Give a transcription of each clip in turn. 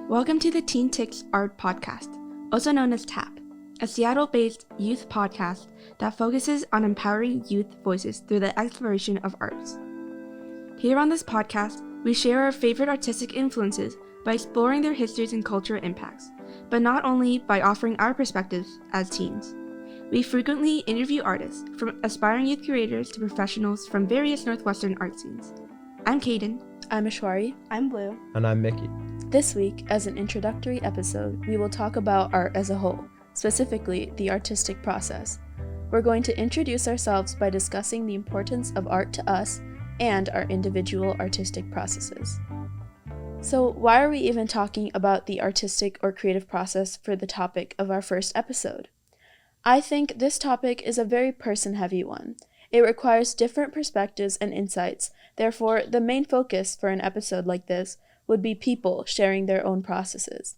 Welcome to the TeenTix Art Podcast, also known as TAP, a Seattle-based youth podcast that focuses on empowering youth voices through the exploration of arts. Here on this podcast, we share our favorite artistic influences by exploring their histories and cultural impacts, but not only by offering our perspectives as teens. We frequently interview artists, from aspiring youth curators to professionals from various Northwestern art scenes. I'm Kaden. I'm Ashwari. I'm Blue. And I'm Mickey. This week, as an introductory episode, we will talk about art as a whole, specifically the artistic process. We're going to introduce ourselves by discussing the importance of art to us and our individual artistic processes. So, why are we even talking about the artistic or creative process for the topic of our first episode? I think this topic is a very person-heavy one. It requires different perspectives and insights. Therefore, the main focus for an episode like this would be people sharing their own processes.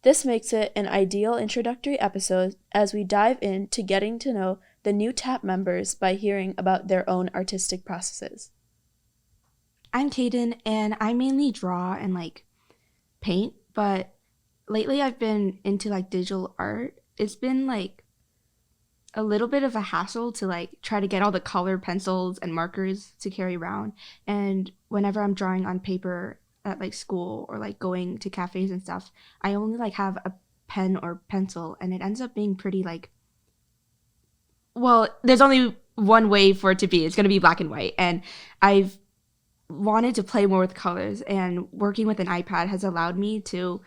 This makes it an ideal introductory episode as we dive into getting to know the new TAP members by hearing about their own artistic processes. I'm Kaden, and I mainly draw and paint, but lately I've been into digital art. It's been a little bit of a hassle to try to get all the color pencils and markers to carry around, and whenever I'm drawing on paper at school or going to cafes and stuff, I only have a pen or pencil, and it ends up being pretty there's only one way for it to be. It's going to be black and white, and I've wanted to play more with colors, and working with an iPad has allowed me to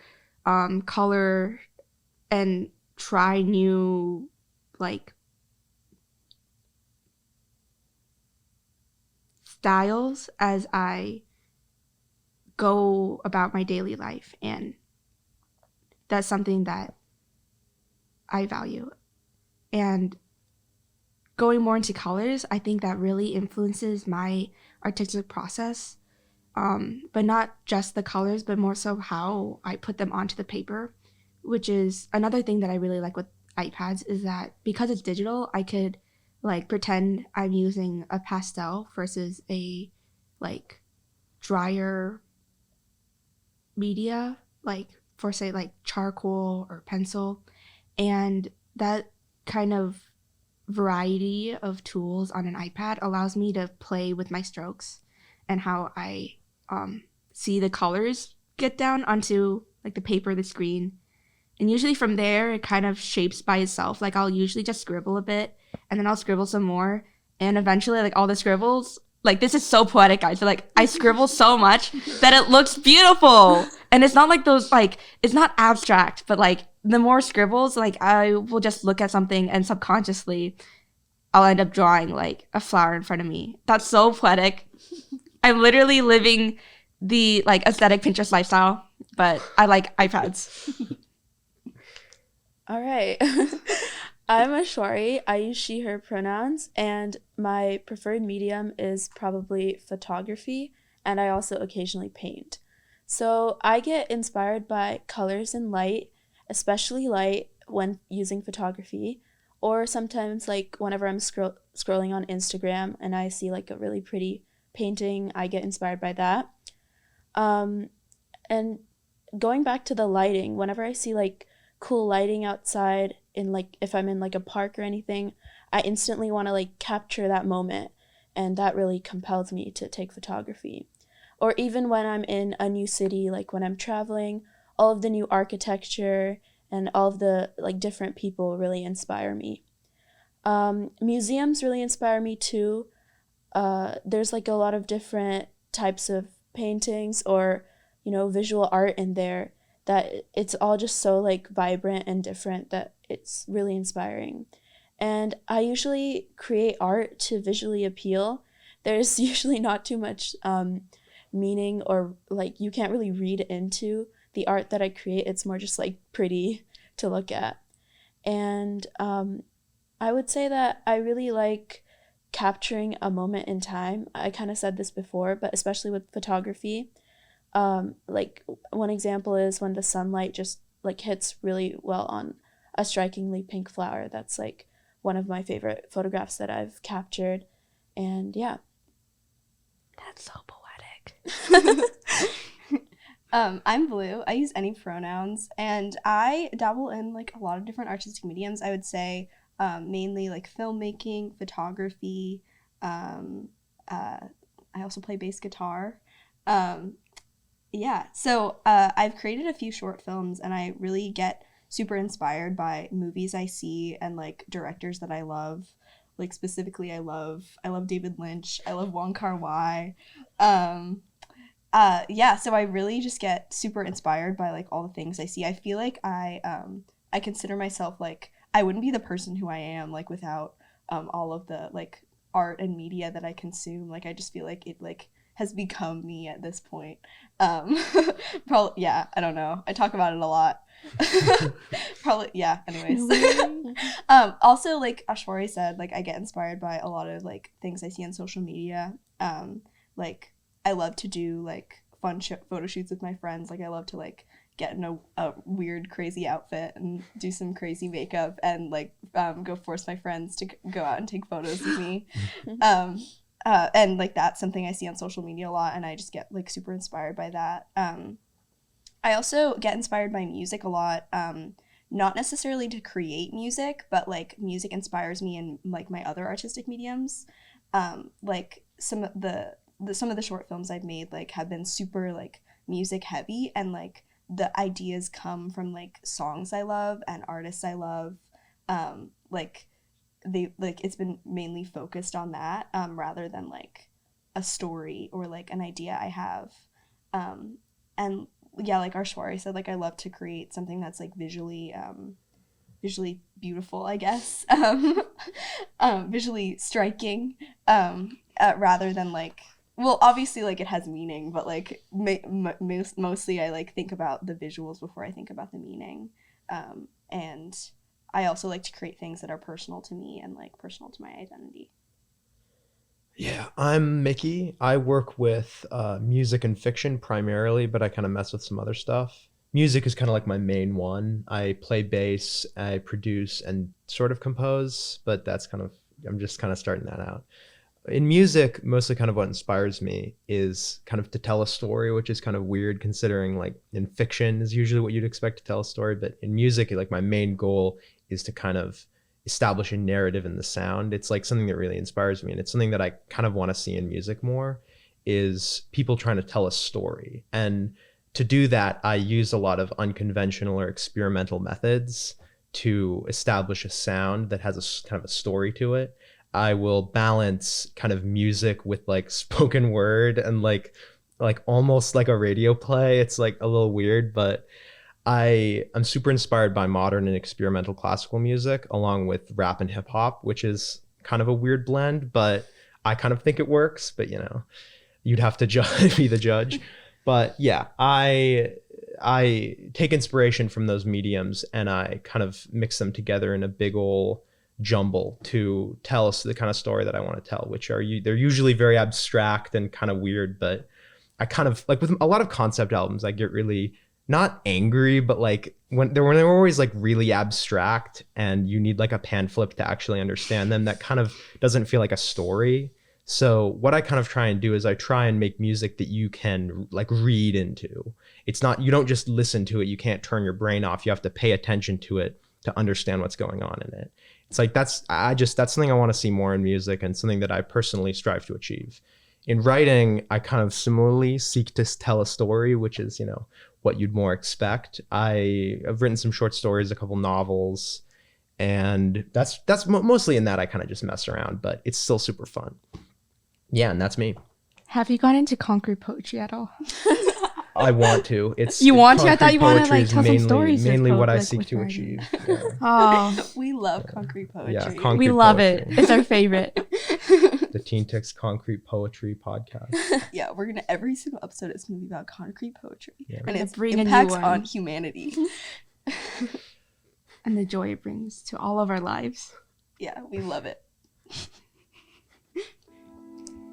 color and try new styles as I go about my daily life, and that's something that I value. And going more into colors, I think that really influences my artistic process, but not just the colors, but more so how I put them onto the paper, which is another thing that I really like with iPads, is that because it's digital, I could pretend I'm using a pastel versus a drier media, for say charcoal or pencil, and that kind of variety of tools on an iPad allows me to play with my strokes and how I see the colors get down onto the paper, the screen. And usually from there, it kind of shapes by itself. I'll usually just scribble a bit, and then I'll scribble some more. And eventually, all the scribbles, this is so poetic, guys. But, I scribble so much that it looks beautiful. And it's not those, it's not abstract. But, the more scribbles, I will just look at something and subconsciously I'll end up drawing, a flower in front of me. That's so poetic. I'm literally living the, aesthetic Pinterest lifestyle. But I like iPads. All right. I'm Ashwari. I use she, her pronouns, and my preferred medium is probably photography, and I also occasionally paint. So I get inspired by colors and light, especially light when using photography, or sometimes whenever I'm scrolling on Instagram and I see a really pretty painting, I get inspired by that. And going back to the lighting, whenever I see cool lighting outside in if I'm in a park or anything, I instantly want to capture that moment, and that really compels me to take photography. Or even when I'm in a new city, when I'm traveling, all of the new architecture and all of the different people really inspire me. Museums really inspire me too. There's a lot of different types of paintings or visual art in there that it's all just so vibrant and different that it's really inspiring. And I usually create art to visually appeal. There's usually not too much meaning, or you can't really read into the art that I create. It's more just pretty to look at. And I would say that I really like capturing a moment in time. I kind of said this before, but especially with photography, one example is when the sunlight just hits really well on a strikingly pink flower. That's one of my favorite photographs that I've captured. And yeah. That's so poetic. I'm Blue. I use any pronouns, and I dabble in like a lot of different artistic mediums. I would say mainly like filmmaking, photography. Um, I also play bass guitar. Um, yeah, so I've created a few short films, and I really get super inspired by movies I see and like directors that I love. Like specifically, I love David Lynch. I love Wong Kar-wai. Um, yeah, so I really just get super inspired by like all the things I see. I feel like I consider myself like I wouldn't be the person who I am like without all of the like art and media that I consume. Like I just feel like it like has become me at this point. Um probably yeah, I don't know. I talk about it a lot. Probably yeah, anyways. Also like Ashwari said, like I get inspired by a lot of like things I see on social media. Like I love to do like fun photo shoots with my friends. Like I love to like get in a weird crazy outfit and do some crazy makeup and like go force my friends to go out and take photos of me. And like that's something I see on social media a lot, and I just get like super inspired by that. I also get inspired by music a lot. Not necessarily to create music, but like music inspires me in like my other artistic mediums. Like some of the short films I've made like have been super like music heavy, and like the ideas come from like songs I love and artists I love. Like they like it's been mainly focused on that rather than like a story or like an idea I have. And yeah, like Arshwari said, like I love to create something that's like visually beautiful, I guess. Visually striking, rather than like well, obviously like it has meaning, but like mostly I like think about the visuals before I think about the meaning. And I also like to create things that are personal to me and like personal to my identity. Yeah, I'm Mickey. I work with music and fiction primarily, but I kind of mess with some other stuff. Music is kind of like my main one. I play bass, I produce and sort of compose, but I'm just kind of starting that out. In music, mostly kind of what inspires me is kind of to tell a story, which is kind of weird considering like in fiction is usually what you'd expect to tell a story. But in music, like my main goal is to kind of establish a narrative in the sound. It's like something that really inspires me. And it's something that I kind of want to see in music more is people trying to tell a story. And to do that, I use a lot of unconventional or experimental methods to establish a sound that has a kind of a story to it. I will balance kind of music with like spoken word and like almost like a radio play. It's like a little weird, but I'm super inspired by modern and experimental classical music along with rap and hip hop, which is kind of a weird blend, but I kind of think it works, but you know, you'd have to be the judge. But yeah, I take inspiration from those mediums and I kind of mix them together in a big ol' jumble to tell us the kind of story that I want to tell, which they're usually very abstract and kind of weird, but I kind of like with a lot of concept albums, I get really not angry, but like when they're always like really abstract and you need like a pan flip to actually understand them, that kind of doesn't feel like a story. So what I kind of try and do is I try and make music that you can like read into. It's not, you don't just listen to it. You can't turn your brain off. You have to pay attention to it to understand what's going on in it. It's like, that's something I want to see more in music and something that I personally strive to achieve. In writing, I kind of similarly seek to tell a story, which is, you know, what you'd more expect. I've written some short stories, a couple novels, and that's mostly in that I kind of just mess around, but it's still super fun. Yeah, and that's me. Have you gone into concrete poetry at all? I want to. You want to? I thought you wanted to poetry like is tell some stories. mainly what I like, seek to writing. achieve. Yeah. Oh, We love concrete poetry. Yeah, we concrete love poetry. it. It's our favorite. The TeenTix Concrete Poetry Podcast. Yeah, every single episode is gonna be about concrete poetry Yeah. and its Bring a new impacts one. on humanity. And the joy it brings to all of our lives. Yeah, we love it.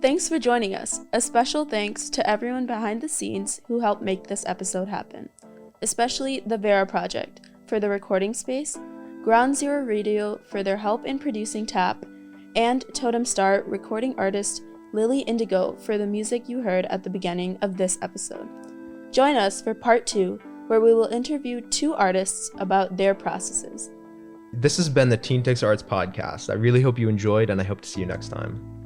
Thanks for joining us. A special thanks to everyone behind the scenes who helped make this episode happen, especially the Vera Project for the recording space, Ground Zero Radio for their help in producing Tap, and Totem Star recording artist Lily Indigo for the music you heard at the beginning of this episode. Join us for part 2, where we will interview 2 artists about their processes. This has been the TeenTix Arts Podcast. I really hope you enjoyed, and I hope to see you next time.